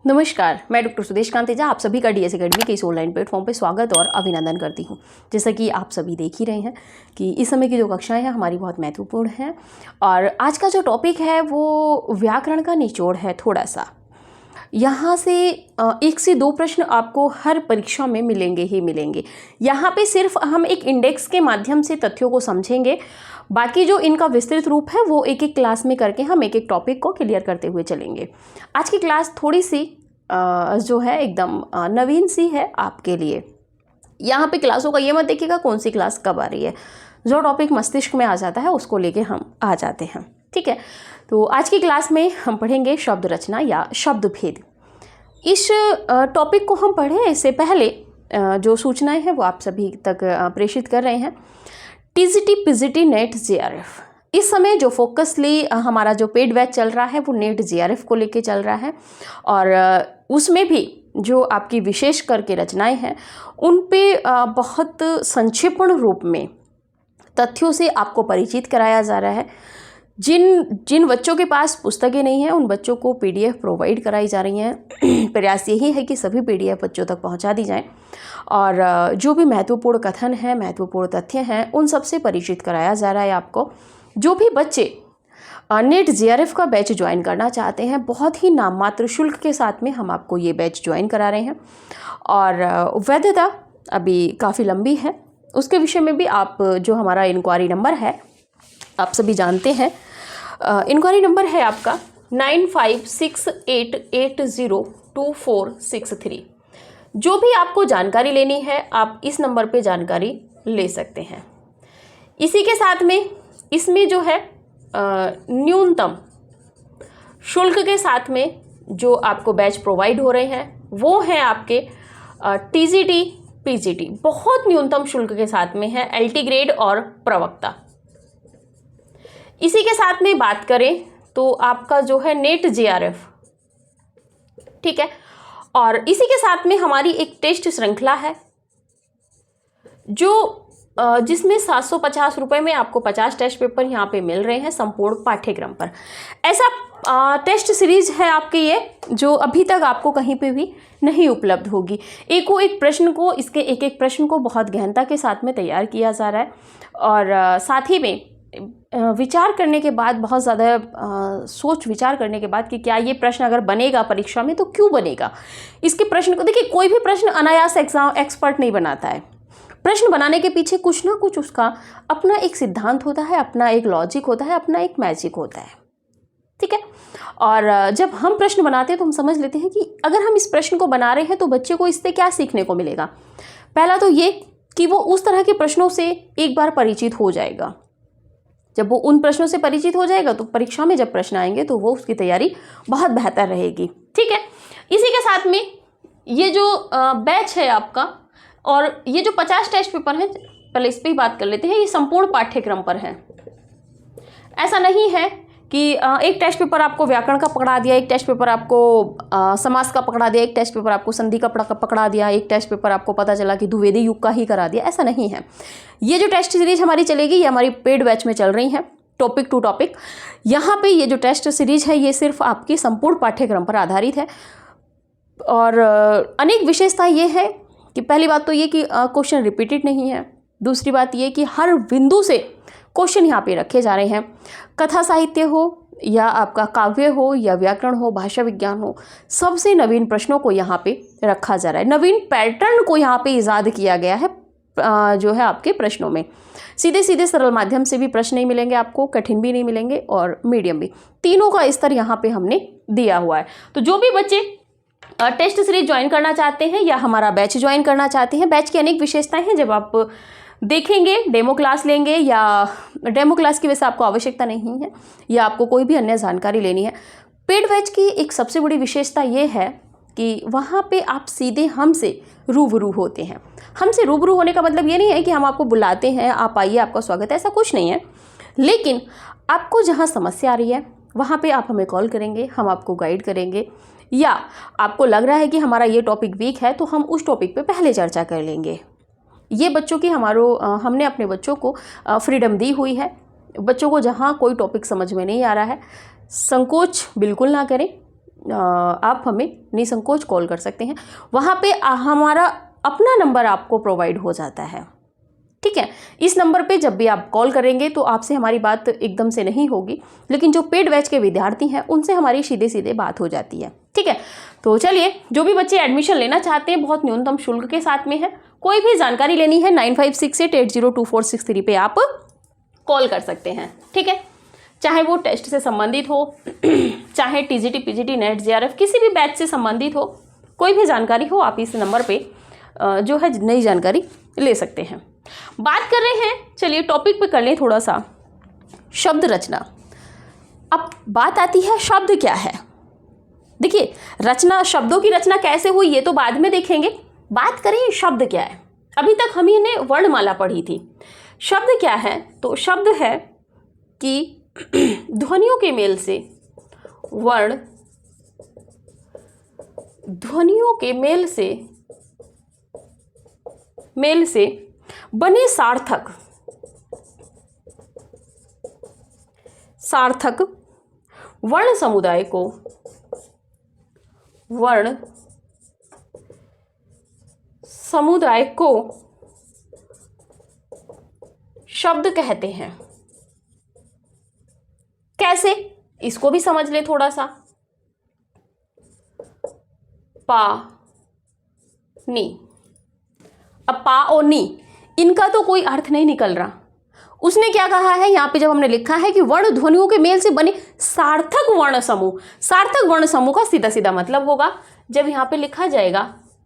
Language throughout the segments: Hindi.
नमस्कार, मैं डॉक्टर सुदेश कांतेजा आप सभी का डीएस एकेडमी के इस ऑनलाइन प्लेटफॉर्म पे स्वागत और अभिनंदन करती हूँ। जैसा कि आप सभी देख ही रहे हैं कि इस समय की जो कक्षाएं हैं हमारी बहुत महत्वपूर्ण हैं और आज का जो टॉपिक है वो व्याकरण का निचोड़ है। थोड़ा सा यहाँ से 1 से 2 प्रश्न आपको हर परीक्षा में मिलेंगे ही मिलेंगे। यहाँ पे सिर्फ हम एक इंडेक्स के माध्यम से तथ्यों को समझेंगे, बाकी जो इनका विस्तृत रूप है वो एक एक क्लास में करके हम एक एक टॉपिक को क्लियर करते हुए चलेंगे। आज की क्लास थोड़ी सी जो है एकदम नवीन सी है आपके लिए। यहाँ पे क्लासों का ये मत देखिएगा कौन सी क्लास कब आ रही है, जो टॉपिक मस्तिष्क में आ जाता है उसको लेके हम आ जाते हैं। ठीक है, तो आज की क्लास में हम पढ़ेंगे शब्द रचना या शब्द भेद। इस टॉपिक को हम पढ़ें इससे पहले जो सूचनाएं हैं वो आप सभी तक प्रेषित कर रहे हैं। टीजीटी पीजीटी नेट जेआरएफ, इस समय जो फोकसली हमारा जो पेड बैच चल रहा है वो नेट जेआरएफ को लेके चल रहा है और उसमें भी जो आपकी विशेष करके रचनाएं हैं उन पे बहुत संक्षिप्त रूप में तथ्यों से आपको परिचित कराया जा रहा है। जिन बच्चों के पास पुस्तकें नहीं हैं उन बच्चों को पीडीएफ प्रोवाइड कराई जा रही हैं। प्रयास यही है कि सभी पीडीएफ बच्चों तक पहुंचा दी जाएं और जो भी महत्वपूर्ण कथन हैं, महत्वपूर्ण तथ्य हैं, उन सबसे परिचित कराया जा रहा है आपको। जो भी बच्चे नेट जेआरएफ का बैच ज्वाइन करना चाहते हैं, बहुत ही नाममात्र शुल्क के साथ में हम आपको ये बैच ज्वाइन करा रहे हैं और वैधता अभी काफ़ी लंबी है। उसके विषय में भी आप जो हमारा इंक्वायरी नंबर है आप सभी जानते हैं। इंक्वायरी नंबर है आपका 9568802463। जो भी आपको जानकारी लेनी है आप इस नंबर पे जानकारी ले सकते हैं। इसी के साथ में इसमें जो है न्यूनतम शुल्क के साथ में जो आपको बैच प्रोवाइड हो रहे हैं वो हैं आपके टीजीटी पीजीटी, बहुत न्यूनतम शुल्क के साथ में है एलटी ग्रेड और प्रवक्ता। इसी के साथ में बात करें तो आपका जो है नेट जेआरएफ, ठीक है, और इसी के साथ में हमारी एक टेस्ट श्रृंखला है जो जिसमें 750 रुपये में आपको 50 टेस्ट पेपर यहाँ पे मिल रहे हैं संपूर्ण पाठ्यक्रम पर। ऐसा टेस्ट सीरीज है आपके ये जो अभी तक आपको कहीं पे भी नहीं उपलब्ध होगी। एक प्रश्न को इसके एक एक प्रश्न को बहुत गहनता के साथ में तैयार किया जा रहा है और साथ ही में विचार करने के बाद, बहुत ज़्यादा सोच विचार करने के बाद कि क्या ये प्रश्न अगर बनेगा परीक्षा में तो क्यों बनेगा। इसके प्रश्न को देखिए, कोई भी प्रश्न अनायास एक्सपर्ट नहीं बनाता है। प्रश्न बनाने के पीछे कुछ ना कुछ उसका अपना एक सिद्धांत होता है, अपना एक लॉजिक होता है, अपना एक मैजिक होता है। ठीक है, और जब हम प्रश्न बनाते हैं तो हम समझ लेते हैं कि अगर हम इस प्रश्न को बना रहे हैं तो बच्चे को इससे क्या सीखने को मिलेगा। पहला तो ये कि वो उस तरह के प्रश्नों से एक बार परिचित हो जाएगा। जब वो उन प्रश्नों से परिचित हो जाएगा तो परीक्षा में जब प्रश्न आएंगे तो वो उसकी तैयारी बहुत बेहतर रहेगी। ठीक है, इसी के साथ में ये जो बैच है आपका और ये जो 50 टेस्ट पेपर हैं, पहले इस पर ही बात कर लेते हैं। ये संपूर्ण पाठ्यक्रम पर है। ऐसा नहीं है कि एक टेस्ट पेपर आपको व्याकरण का पकड़ा दिया, एक टेस्ट पेपर आपको समास का पकड़ा दिया, एक टेस्ट पेपर आपको संधि का पकड़ा दिया, एक टेस्ट पेपर आपको पता चला कि द्विवेदी युग का ही करा दिया। ऐसा नहीं है। ये जो टेस्ट सीरीज हमारी चलेगी ये हमारी पेड बैच में चल रही है, टॉपिक टू टॉपिक। यहाँ पे ये जो टेस्ट सीरीज है ये सिर्फ आपकी संपूर्ण पाठ्यक्रम पर आधारित है और अनेक विशेषता ये है कि पहली बात तो ये कि क्वेश्चन रिपीटेड नहीं है। दूसरी बात ये कि हर बिंदु से क्वेश्चन यहाँ पे रखे जा रहे हैं। कथा साहित्य हो या आपका काव्य हो या व्याकरण हो, भाषा विज्ञान हो, सबसे नवीन प्रश्नों को यहाँ पे रखा जा रहा है। नवीन पैटर्न को यहाँ पे इजाद किया गया है जो है आपके प्रश्नों में। सीधे सीधे सरल माध्यम से भी प्रश्न नहीं मिलेंगे आपको, कठिन भी नहीं मिलेंगे और मीडियम भी, तीनों का स्तर यहाँ पे हमने दिया हुआ है। तो जो भी बच्चे टेस्ट सीरीज ज्वाइन करना चाहते हैं या हमारा बैच ज्वाइन करना चाहते हैं, बैच की अनेक विशेषताएं हैं। जब आप देखेंगे, डेमो क्लास लेंगे या डेमो क्लास की वैसे आपको आवश्यकता नहीं है या आपको कोई भी अन्य जानकारी लेनी है, पेड बैच की एक सबसे बड़ी विशेषता ये है कि वहाँ पे आप सीधे हमसे रूबरू होते हैं। हमसे रूबरू होने का मतलब ये नहीं है कि हम आपको बुलाते हैं, आप आइए आपका स्वागत है, ऐसा कुछ नहीं है। लेकिन आपको जहाँ समस्या आ रही है वहाँ पे आप हमें कॉल करेंगे, हम आपको गाइड करेंगे, या आपको लग रहा है कि हमारा ये टॉपिक वीक है तो हम उस टॉपिक पे पहले चर्चा कर लेंगे। ये बच्चों की हमने अपने बच्चों को फ्रीडम दी हुई है। बच्चों को जहाँ कोई टॉपिक समझ में नहीं आ रहा है, संकोच बिल्कुल ना करें, आप हमें निसंकोच कॉल कर सकते हैं। वहाँ पे हमारा अपना नंबर आपको प्रोवाइड हो जाता है, ठीक है। इस नंबर पे जब भी आप कॉल करेंगे तो आपसे हमारी बात एकदम से नहीं होगी, लेकिन जो पेड बैच के विद्यार्थी हैं उनसे हमारी सीधे सीधे बात हो जाती है, ठीक है। तो चलिए, जो भी बच्चे एडमिशन लेना चाहते हैं बहुत न्यूनतम शुल्क के साथ में है, कोई भी जानकारी लेनी है 9568802463 पे आप कॉल कर सकते हैं, ठीक है। चाहे वो टेस्ट से संबंधित हो, चाहे टीजीटी पीजीटी नेट जेआरएफ किसी भी बैच से संबंधित हो, कोई भी जानकारी हो, आप इस नंबर पे जो है नई जानकारी ले सकते हैं। बात कर रहे हैं, चलिए टॉपिक पे कर लें थोड़ा सा, शब्द रचना। अब बात आती है शब्द क्या है। देखिए, रचना, शब्दों की रचना कैसे हुई ये तो बाद में देखेंगे, बात करें शब्द क्या है। अभी तक हम ने वर्णमाला पढ़ी थी। शब्द क्या है, तो शब्द है कि ध्वनियों के मेल से वर्ण, ध्वनियों के मेल से बने सार्थक वर्ण समुदाय को शब्द कहते हैं। कैसे, इसको भी समझ ले थोड़ा सा। पा नी, अब पा और नी इनका तो कोई अर्थ नहीं निकल रहा। उसने क्या कहा है यहाँ पे, जब हमने लिखा है कि वर्ण ध्वनियों के मेल से बने सार्थक वर्ण समूह, सार्थक वर्ण समूह का सीधा सीधा मतलब होगा, जब यहाँ पे लिखा जाएगा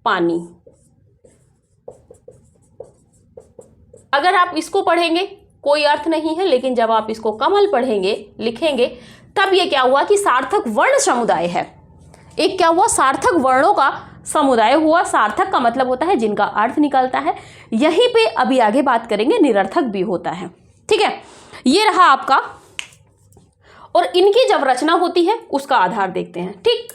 पानी, अगर आप इसको पढ़ेंगे कोई अर्थ नहीं है, लेकिन जब आप इसको कमल पढ़ेंगे, लिखेंगे, तब ये क्या हुआ कि सार्थक वर्ण समुदाय है। एक क्या हुआ, सार्थक वर्णों का समुदाय हुआ। सार्थक का मतलब होता है जिनका अर्थ निकलता है। यहीं पे अभी आगे बात करेंगे निरर्थक भी होता है, ठीक है। ये रहा आपका, और इनकी जब रचना होती है उसका आधार देखते हैं, ठीक।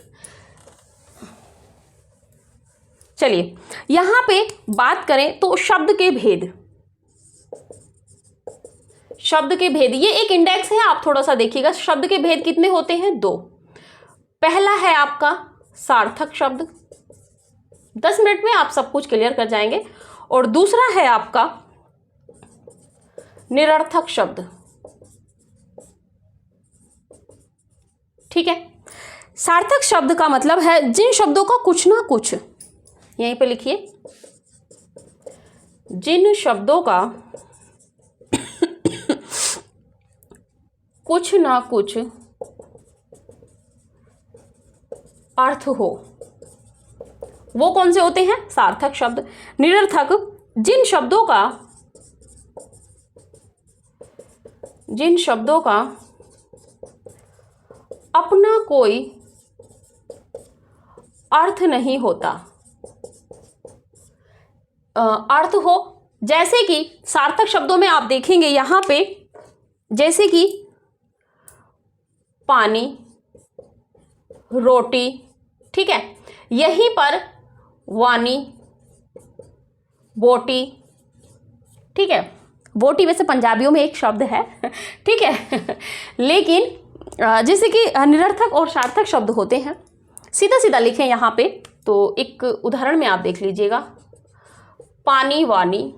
चलिए, यहां पे बात करें तो शब्द के भेद, शब्द के भेद, ये एक इंडेक्स है, आप थोड़ा सा देखिएगा। शब्द के भेद कितने होते हैं, 2। पहला है आपका सार्थक शब्द, 10 मिनट में आप सब कुछ क्लियर कर जाएंगे, और दूसरा है आपका निरर्थक शब्द, ठीक है। सार्थक शब्द का मतलब है जिन शब्दों का कुछ ना कुछ, यहीं पे लिखिए, जिन शब्दों का कुछ ना कुछ अर्थ हो, वो कौन से होते हैं, सार्थक शब्द। निरर्थक, जिन शब्दों का अपना कोई अर्थ नहीं होता, अर्थ हो, जैसे कि सार्थक शब्दों में आप देखेंगे यहां पे, जैसे कि पानी, रोटी, ठीक है। यहीं पर वानी, बोटी, ठीक है। बोटी वैसे पंजाबियों में एक शब्द है, ठीक है। लेकिन जैसे कि निरर्थक और सार्थक शब्द होते हैं, सीधा सीधा लिखें यहाँ पे, तो एक उदाहरण में आप देख लीजिएगा, पानी वानी,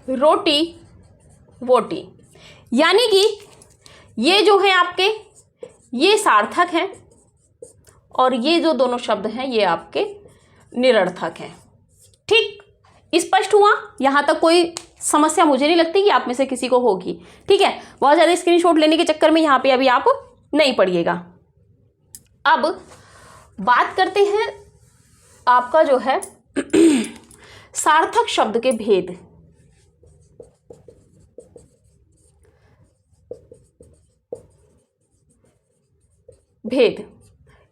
रोटी वोटी, यानी कि ये जो है आपके, ये सार्थक हैं, और ये जो दोनों शब्द हैं ये आपके निरर्थक हैं, ठीक। स्पष्ट हुआ, यहां तक कोई समस्या मुझे नहीं लगती कि आप में से किसी को होगी, ठीक है। बहुत ज़्यादा स्क्रीनशॉट लेने के चक्कर में यहाँ पे अभी आप नहीं पढ़िएगा। अब बात करते हैं आपका जो है सार्थक शब्द के भेद।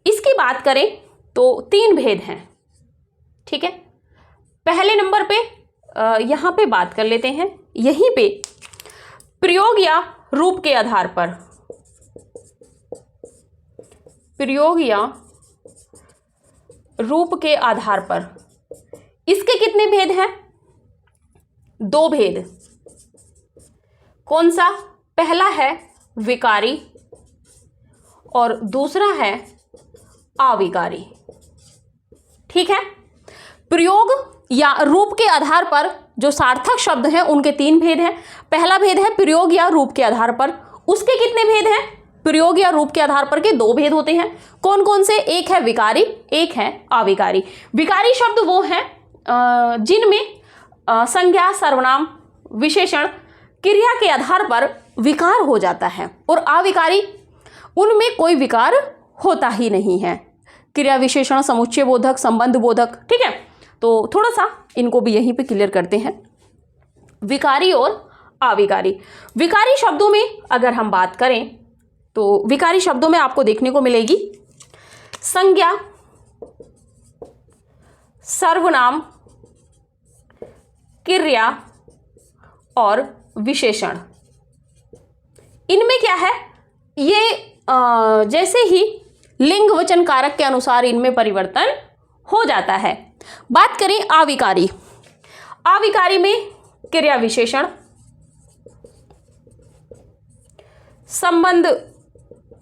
इसकी बात करें तो 3 भेद हैं, ठीक है। पहले नंबर पे यहां पे बात कर लेते हैं, यहीं पे प्रयोग या रूप के आधार पर, प्रयोग या रूप के आधार पर इसके कितने भेद हैं, 2 भेद। कौन सा, पहला है विकारी और दूसरा है अविकारी। ठीक है, प्रयोग या रूप के आधार पर जो सार्थक शब्द हैं उनके 3 भेद हैं। पहला भेद है प्रयोग या रूप के आधार पर, उसके कितने भेद हैं? प्रयोग या रूप के आधार पर के 2 भेद होते हैं। कौन कौन से? एक है विकारी, एक है अविकारी। विकारी शब्द वो हैं जिनमें संज्ञा, सर्वनाम, विशेषण, क्रिया के आधार पर विकार हो जाता है, और अविकारी उनमें कोई विकार होता ही नहीं है। क्रिया, विशेषण, समुच्चय बोधक, संबंध बोधक। ठीक है, तो थोड़ा सा इनको भी यहीं पे क्लियर करते हैं, विकारी और अविकारी। विकारी शब्दों में अगर हम बात करें तो विकारी शब्दों में आपको देखने को मिलेगी संज्ञा, सर्वनाम, क्रिया और विशेषण। इनमें क्या है, ये जैसे ही लिंग वचन कारक के अनुसार इनमें परिवर्तन हो जाता है। बात करें अविकारी, अविकारी में क्रिया विशेषण, संबंध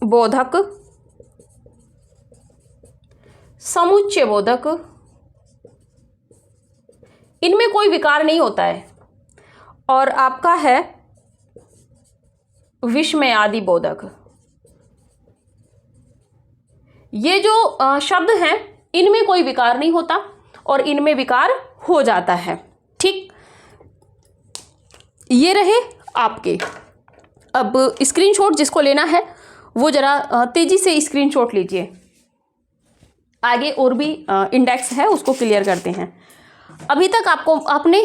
बोधक, समुच्चय बोधक, इनमें कोई विकार नहीं होता है, और आपका है विस्मय आदि बोधक। ये जो शब्द हैं इनमें कोई विकार नहीं होता और इनमें विकार हो जाता है। ठीक, ये रहे आपके। अब स्क्रीनशॉट जिसको लेना है वो जरा तेजी से स्क्रीनशॉट लीजिए, आगे और भी इंडेक्स है उसको क्लियर करते हैं। अभी तक आपने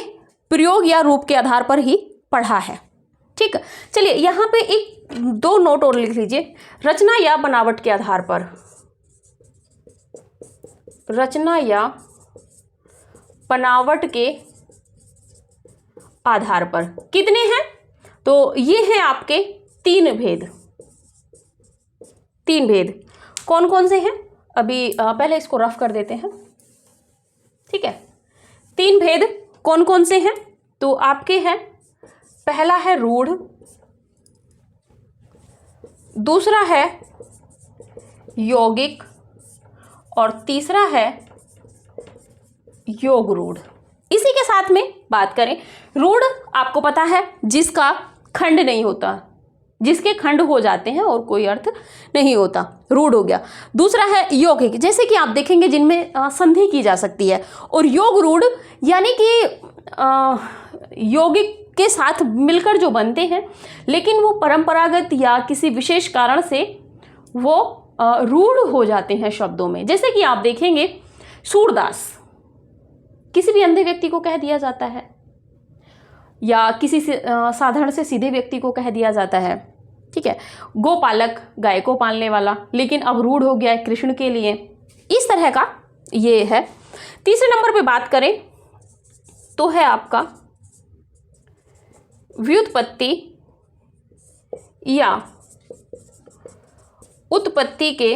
प्रयोग या रूप के आधार पर ही पढ़ा है। ठीक, चलिए यहाँ पे 1-2 नोट और लिख लीजिए। रचना या बनावट के आधार पर, रचना या बनावट के आधार पर कितने हैं? तो ये हैं आपके 3 भेद। 3 भेद कौन कौन से हैं? अभी पहले इसको रफ कर देते हैं। ठीक है, 3 भेद कौन कौन से हैं? तो आपके हैं, पहला है रूढ़, दूसरा है यौगिक और तीसरा है योग रूढ़। इसी के साथ में बात करें, रूढ़ आपको पता है जिसका खंड नहीं होता, जिसके खंड हो जाते हैं और कोई अर्थ नहीं होता, रूढ़ हो गया। दूसरा है यौगिक, जैसे कि आप देखेंगे जिनमें संधि की जा सकती है। और योग रूढ़ यानी कि यौगिक के साथ मिलकर जो बनते हैं, लेकिन वो परंपरागत या किसी विशेष कारण से वो रूढ़ हो जाते हैं शब्दों में। जैसे कि आप देखेंगे सूरदास किसी भी अंधे व्यक्ति को कह दिया जाता है, या किसी से साधारण से सीधे व्यक्ति को कह दिया जाता है। ठीक है, गोपालक गाय को पालने वाला, लेकिन अब रूढ़ हो गया है कृष्ण के लिए। इस तरह का ये है। तीसरे नंबर पे बात करें तो है आपका व्युत्पत्ति या उत्पत्ति के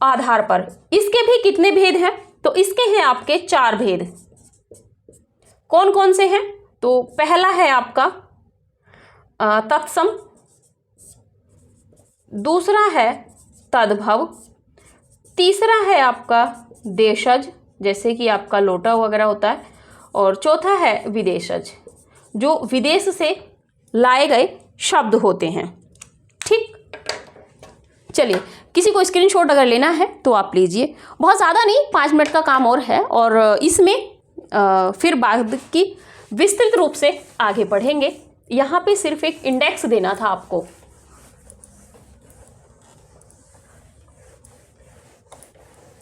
आधार पर। इसके भी कितने भेद हैं? तो इसके हैं आपके 4 भेद। कौन कौन से हैं? तो पहला है आपका तत्सम, दूसरा है तद्भव, तीसरा है आपका देशज, जैसे कि आपका लोटा वगैरह होता है, और चौथा है विदेशज, जो विदेश से लाए गए शब्द होते हैं। ठीक, चलिए किसी को स्क्रीनशॉट अगर लेना है तो आप लीजिए, बहुत ज़्यादा नहीं, 5 मिनट का काम और है, और इसमें फिर बाद की विस्तृत रूप से आगे बढ़ेंगे। यहाँ पे सिर्फ एक इंडेक्स देना था आपको।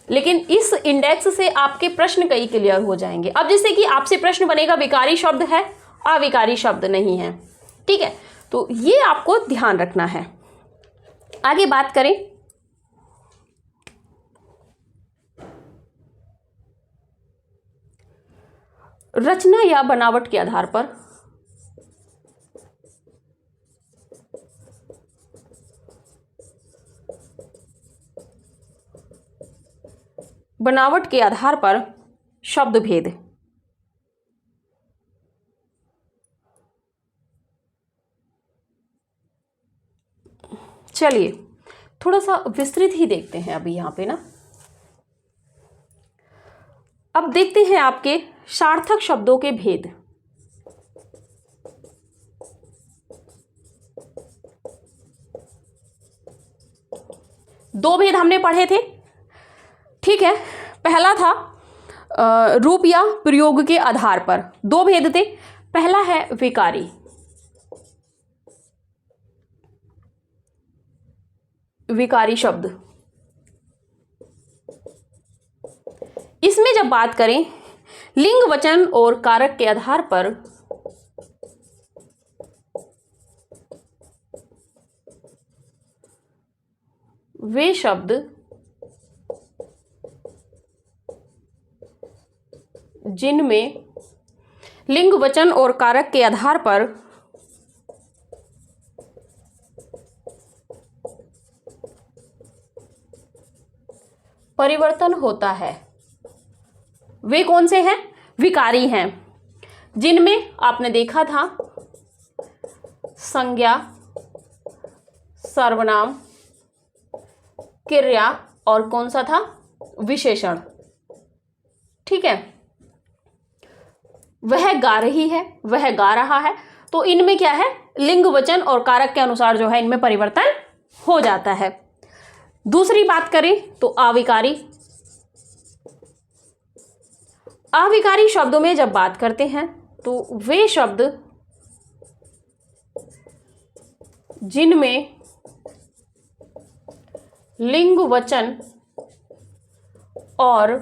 लेकिन इस इंडेक्स से आपके प्रश्न कई क्लियर हो जाएंगे। अब जैसे कि आपसे प्रश्न बनेगा विकारी शब्द है, अविकारी शब्द नहीं है। ठीक है, तो ये आपको ध्यान रखना है। आगे बात करें, रचना या बनावट के आधार पर बनावट के आधार पर शब्द भेद। चलिए थोड़ा सा विस्तृत ही देखते हैं अभी यहाँ पे ना। अब देखते हैं आपके सार्थक शब्दों के भेद। दो भेद हमने पढ़े थे, ठीक है। पहला था रूप या प्रयोग के आधार पर, दो भेद थे। पहला है विकारी, विकारी शब्द। इसमें जब बात करें लिंग वचन और कारक के आधार पर, वे शब्द जिनमें लिंग वचन और कारक के आधार पर परिवर्तन होता है, वे कौन से हैं? विकारी हैं, जिनमें आपने देखा था संज्ञा, सर्वनाम, क्रिया और कौन सा था? विशेषण, ठीक है। वह गा रही है, वह गा रहा है, तो इनमें क्या है? लिंग वचन और कारक के अनुसार जो है इनमें परिवर्तन हो जाता है। दूसरी बात करें तो अविकारी। अविकारी शब्दों में जब बात करते हैं तो वे शब्द जिनमें लिंग वचन और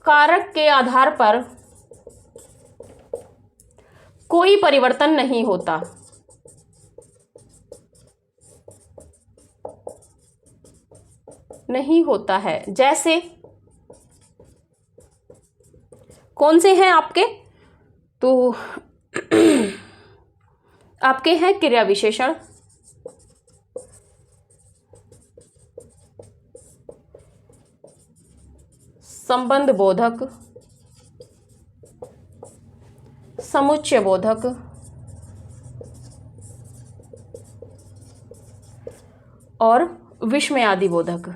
कारक के आधार पर कोई परिवर्तन नहीं होता, नहीं होता है। जैसे कौन से हैं आपके? तो आपके हैं क्रिया विशेषण, संबंध बोधक, समुच्चय बोधक और विस्मयादि बोधक।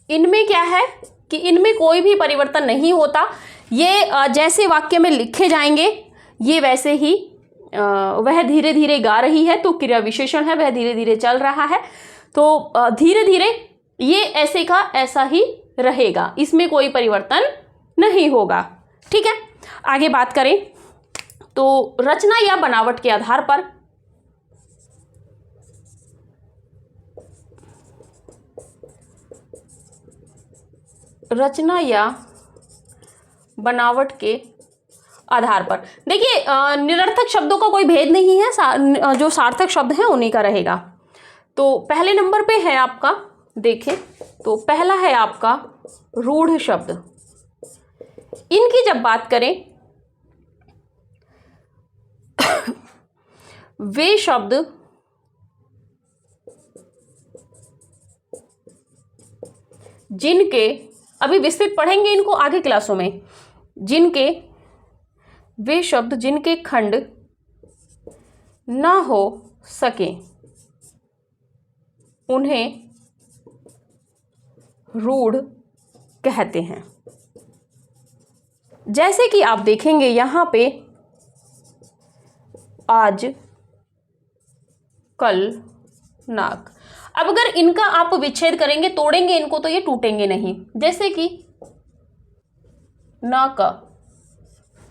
इनमें क्या है कि इनमें कोई भी परिवर्तन नहीं होता। ये जैसे वाक्य में लिखे जाएंगे ये वैसे ही, वह धीरे धीरे गा रही है तो क्रिया विशेषण है, वह धीरे धीरे चल रहा है, तो धीरे धीरे ये ऐसे का ऐसा ही रहेगा, इसमें कोई परिवर्तन नहीं होगा, ठीक है। आगे बात करें तो रचना या बनावट के आधार पर रचना या बनावट के आधार पर देखिए निरर्थक शब्दों का कोई भेद नहीं है, जो सार्थक शब्द हैं उन्हीं का रहेगा। तो पहले नंबर पे है आपका, देखें तो पहला है आपका रूढ़ शब्द। इनकी जब बात करें वे शब्द जिनके, अभी विस्तृत पढ़ेंगे इनको आगे क्लासों में, जिनके, वे शब्द जिनके खंड ना हो सके उन्हें रूढ़ कहते हैं। जैसे कि आप देखेंगे यहां पे आज, कल, नाक। अब अगर इनका आप विच्छेद करेंगे, तोड़ेंगे इनको, तो ये टूटेंगे नहीं। जैसे कि ना का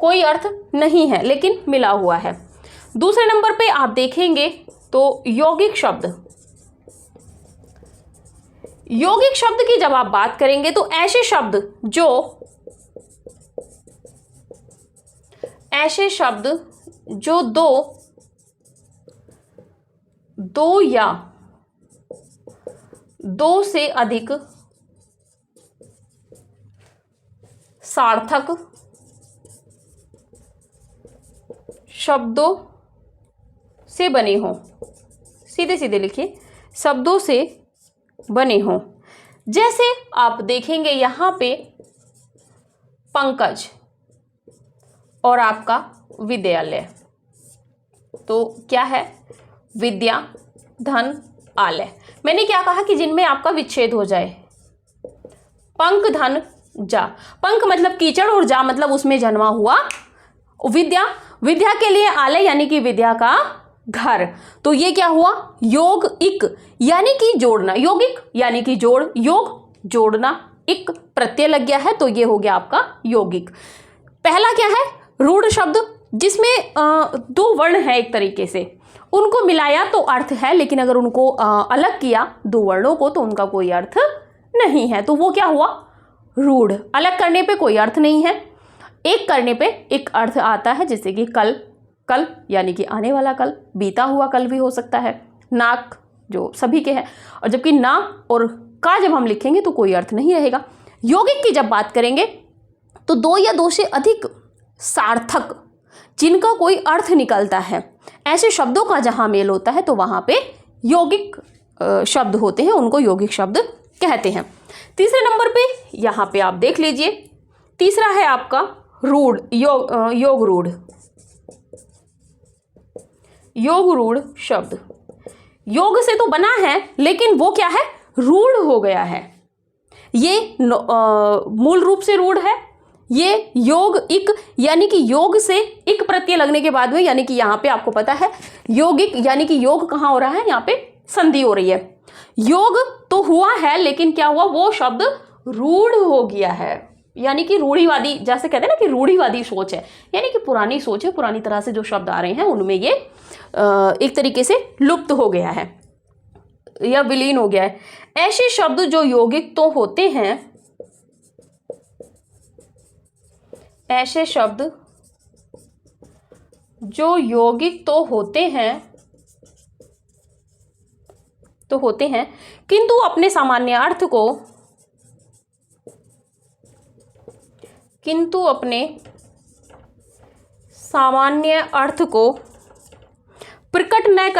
कोई अर्थ नहीं है लेकिन मिला हुआ है। दूसरे नंबर पे आप देखेंगे तो यौगिक शब्द। यौगिक शब्द की जब आप बात करेंगे तो ऐसे शब्द जो दो या दो से अधिक सार्थक शब्दों से बने हों, सीधे सीधे लिखिए, शब्दों से बने हों। जैसे आप देखेंगे यहां पे पंकज और आपका विद्यालय, तो क्या है? विद्या, धन, आलय। मैंने क्या कहा कि जिनमें आपका विच्छेद हो जाए। पंक, धन, जा। पंक मतलब कीचड़ और जा मतलब उसमें जन्मा हुआ विद्या। विद्या के लिए आलय यानी कि विद्या का घर। तो ये क्या हुआ? योग इक यानी कि जोड़ना, योगिक यानी कि जोड़, योग जोड़ना, इक प्रत्यय लग गया है तो ये हो गया आपका यौगिक। पहला क्या है? रूढ़ शब्द, जिसमें दो वर्ण है एक तरीके से, उनको मिलाया तो अर्थ है, लेकिन अगर उनको अलग किया दो वर्णों को तो उनका कोई अर्थ नहीं है। तो वो क्या हुआ? रूढ़। अलग करने पे कोई अर्थ नहीं है, एक करने पे एक अर्थ आता है, जैसे कि कल, कल यानी कि आने वाला कल, बीता हुआ कल भी हो सकता है। नाक जो सभी के हैं, और जबकि ना और का जब हम लिखेंगे तो कोई अर्थ नहीं रहेगा। यौगिक की जब बात करेंगे तो दो या दो से अधिक सार्थक जिनका कोई अर्थ निकलता है, ऐसे शब्दों का जहां मेल होता है तो वहां पे यौगिक शब्द होते हैं, उनको यौगिक शब्द कहते हैं। तीसरे नंबर पे यहां पे आप देख लीजिए, तीसरा है आपका रूढ़, योग रूढ़, योग रूढ़ शब्द। योग से तो बना है लेकिन वो क्या है? रूढ़ हो गया है। ये मूल रूप से रूढ़ है। ये योग इक यानी कि योग से इक प्रत्यय लगने के बाद में, यानी कि यहाँ पे आपको पता है योगिक यानी कि योग कहाँ हो रहा है? यहाँ पे संधि हो रही है। योग तो हुआ है लेकिन क्या हुआ? वो शब्द रूढ़ हो गया है, यानी कि रूढ़िवादी, जैसे कहते हैं ना कि रूढ़िवादी सोच है, यानी कि पुरानी सोच है, पुरानी तरह से जो शब्द आ रहे हैं उनमें ये एक तरीके से लुप्त हो गया है या विलीन हो गया है। ऐसे शब्द जो यौगिक तो होते हैं, ऐसे शब्द जो यौगिक तो होते हैं किंतु अपने सामान्य अर्थ को, किंतु अपने सामान्य अर्थ को प्रकट न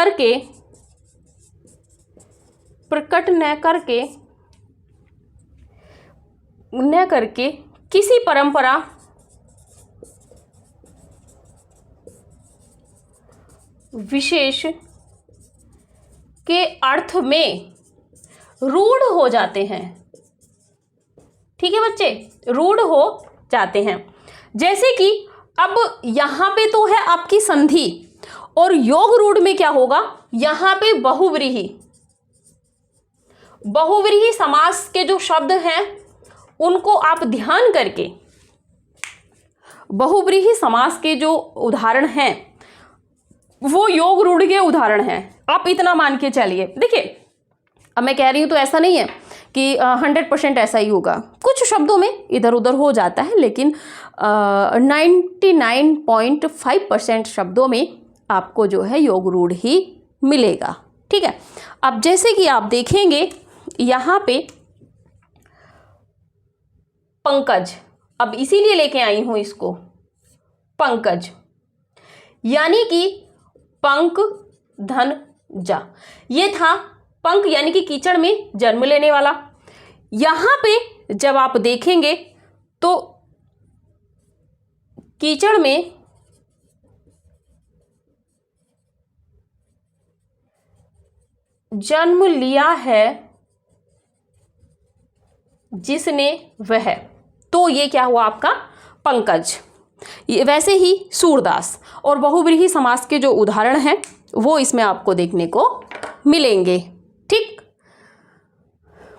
करके किसी परंपरा विशेष के अर्थ में रूढ़ हो जाते हैं। ठीक है बच्चे, रूढ़ हो जाते हैं। जैसे कि अब यहां पे तो है आपकी संधि, और योग रूढ़ में क्या होगा? यहां पे बहुव्रीहि, बहुव्रीहि समास के जो शब्द हैं उनको आप ध्यान करके, बहुव्रीहि समास के जो उदाहरण हैं वो योग रूढ़ के उदाहरण हैं। आप इतना मान के चलिए। देखिए अब मैं कह रही हूं तो ऐसा नहीं है कि 100% ऐसा ही होगा, कुछ शब्दों में इधर उधर हो जाता है, लेकिन 99.5% शब्दों में आपको जो है योग रूढ़ ही मिलेगा। ठीक है, अब जैसे कि आप देखेंगे यहाँ पे पंकज, अब इसीलिए लेके आई हूं इसको पंकज, यानी कि पंक, धन, जा। ये था पंक यानी कि कीचड़ में जन्म लेने वाला। यहां पे जब आप देखेंगे तो कीचड़ में जन्म लिया है जिसने वह, तो ये क्या हुआ आपका? पंकज। वैसे ही सूरदास और बहुव्रीहि समास के जो उदाहरण हैं वो इसमें आपको देखने को मिलेंगे। ठीक,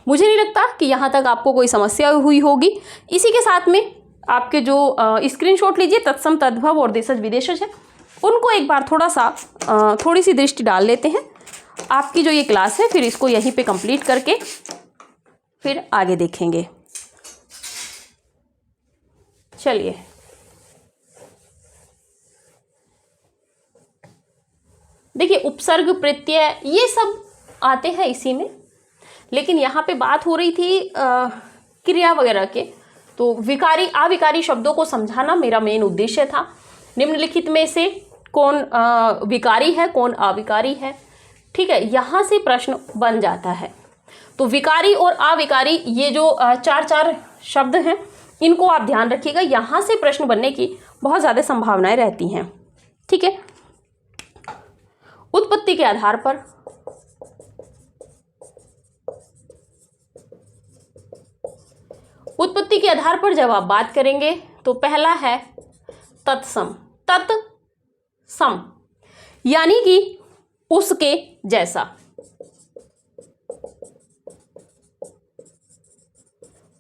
मुझे नहीं लगता कि यहाँ तक आपको कोई समस्या हुई होगी। इसी के साथ में आपके जो स्क्रीनशॉट लीजिए तत्सम, तद्भव और देशज विदेशज है, उनको एक बार थोड़ी सी दृष्टि डाल लेते हैं। आपकी जो ये क्लास है फिर इसको यहीं पे कंप्लीट करके फिर आगे देखेंगे। चलिए, देखिए उपसर्ग, प्रत्यय ये सब आते हैं इसी में, लेकिन यहाँ पे बात हो रही थी क्रिया वगैरह के, तो विकारी अविकारी शब्दों को समझाना मेरा मेन उद्देश्य था। निम्नलिखित में से कौन विकारी है, कौन अविकारी है? ठीक है, यहाँ से प्रश्न बन जाता है। तो विकारी और अविकारी ये जो चार शब्द हैं इनको आप ध्यान रखिएगा, यहाँ से प्रश्न बनने की बहुत ज़्यादा संभावनाएं रहती हैं। ठीक है, उत्पत्ति के आधार पर, उत्पत्ति के आधार पर जब आप बात करेंगे तो पहला है तत्सम। तत्सम यानी कि उसके जैसा,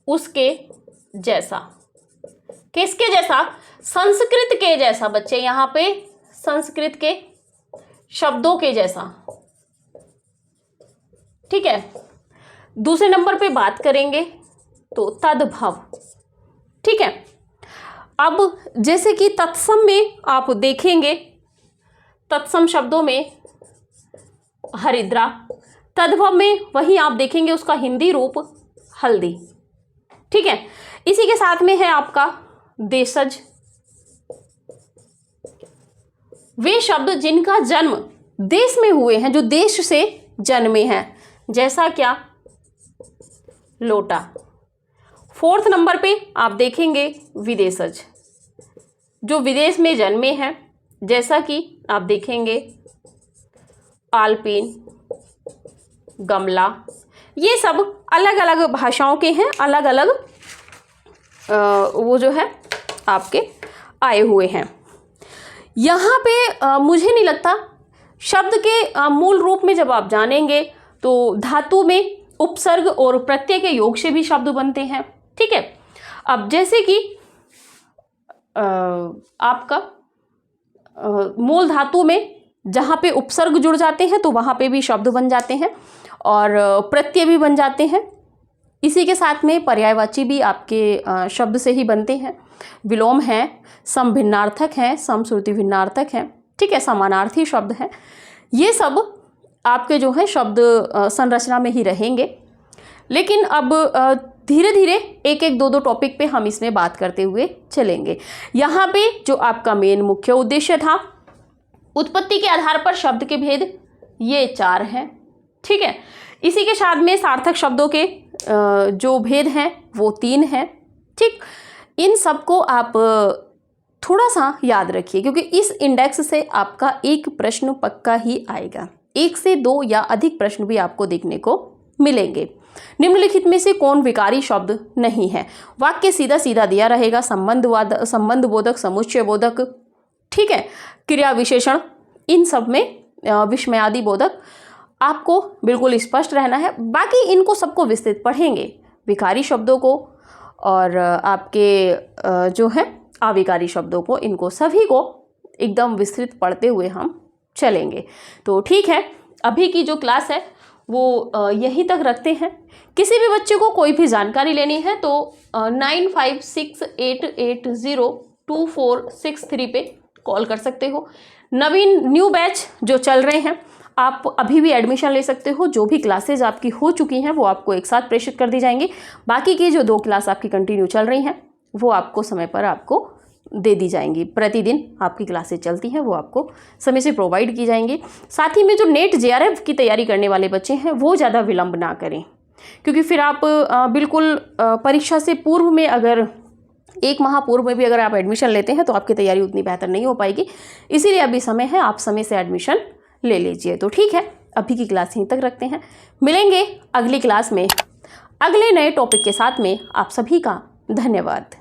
उसके जैसा। किसके जैसा? संस्कृत के जैसा बच्चे, यहां पे संस्कृत के शब्दों के जैसा, ठीक है। दूसरे नंबर पे बात करेंगे तो तद्भव, ठीक है। अब जैसे कि तत्सम में आप देखेंगे, तत्सम शब्दों में हरिद्रा, तद्भव में वही आप देखेंगे उसका हिंदी रूप हल्दी, ठीक है। इसी के साथ में है आपका देशज। वे शब्द जिनका जन्म देश में हुए हैं, जो देश से जन्मे हैं, जैसा क्या? लोटा। फोर्थ नंबर पे आप देखेंगे विदेशज, जो विदेश में जन्मे हैं, जैसा कि आप देखेंगे आलपीन, गमला। ये सब अलग अलग भाषाओं के हैं, अलग अलग वो जो है आपके आए हुए हैं। यहाँ पे मुझे नहीं लगता, शब्द के मूल रूप में जब आप जानेंगे तो धातु में उपसर्ग और प्रत्यय के योग से भी शब्द बनते हैं, ठीक है। अब जैसे कि आपका मूल धातु में जहाँ पे उपसर्ग जुड़ जाते हैं तो वहाँ पे भी शब्द बन जाते हैं और प्रत्यय भी बन जाते हैं। इसी के साथ में पर्यायवाची भी आपके शब्द से ही बनते हैं। विलोम हैं, समभिन्नार्थक हैं, समश्रुति भिन्नार्थक हैं, ठीक है, समानार्थी शब्द हैं। ये सब आपके जो है शब्द संरचना में ही रहेंगे। लेकिन अब धीरे धीरे एक एक दो दो टॉपिक पे हम इसमें बात करते हुए चलेंगे। यहाँ पे जो आपका मेन मुख्य उद्देश्य था, उत्पत्ति के आधार पर शब्द के भेद, ये 4 हैं, ठीक है। इसी के साथ में सार्थक शब्दों के जो भेद हैं वो 3 हैं, ठीक। इन सबको आप थोड़ा सा याद रखिए, क्योंकि इस इंडेक्स से आपका एक प्रश्न पक्का ही आएगा। 1 से 2 या अधिक प्रश्न भी आपको देखने को मिलेंगे। निम्नलिखित में से कौन विकारी शब्द नहीं है? वाक्य सीधा सीधा दिया रहेगा, संबंध बोधक, समुच्चय बोधक, ठीक है, क्रिया विशेषण, इन सब में विस्मयादि बोधक। आपको बिल्कुल स्पष्ट रहना है। बाकी इनको सबको विस्तृत पढ़ेंगे, विकारी शब्दों को और आपके जो है अविकारी शब्दों को, इनको सभी को एकदम विस्तृत पढ़ते हुए हम चलेंगे। तो ठीक है, अभी की जो क्लास है वो यहीं तक रखते हैं। किसी भी बच्चे को कोई भी जानकारी लेनी है तो 9568802463 पे कॉल कर सकते हो। नवीन न्यू बैच जो चल रहे हैं, आप अभी भी एडमिशन ले सकते हो। जो भी क्लासेज आपकी हो चुकी हैं वो आपको एक साथ प्रेषित कर दी जाएंगी। बाकी की जो 2 क्लास आपकी कंटिन्यू चल रही हैं वो आपको समय पर आपको दे दी जाएंगी। प्रतिदिन आपकी क्लासेज चलती हैं, वो आपको समय से प्रोवाइड की जाएंगी। साथ ही में जो नेट जेआरएफ की तैयारी करने वाले बच्चे हैं वो ज़्यादा विलंब ना करें, क्योंकि फिर आप बिल्कुल परीक्षा से पूर्व में, अगर 1 माह पूर्व में भी अगर आप एडमिशन लेते हैं तो आपकी तैयारी उतनी बेहतर नहीं हो पाएगी। इसीलिए अभी समय है, आप समय से एडमिशन ले लीजिए। तो ठीक है, अभी की क्लास यहीं तक रखते हैं। मिलेंगे अगली क्लास में अगले नए टॉपिक के साथ में। आप सभी का धन्यवाद।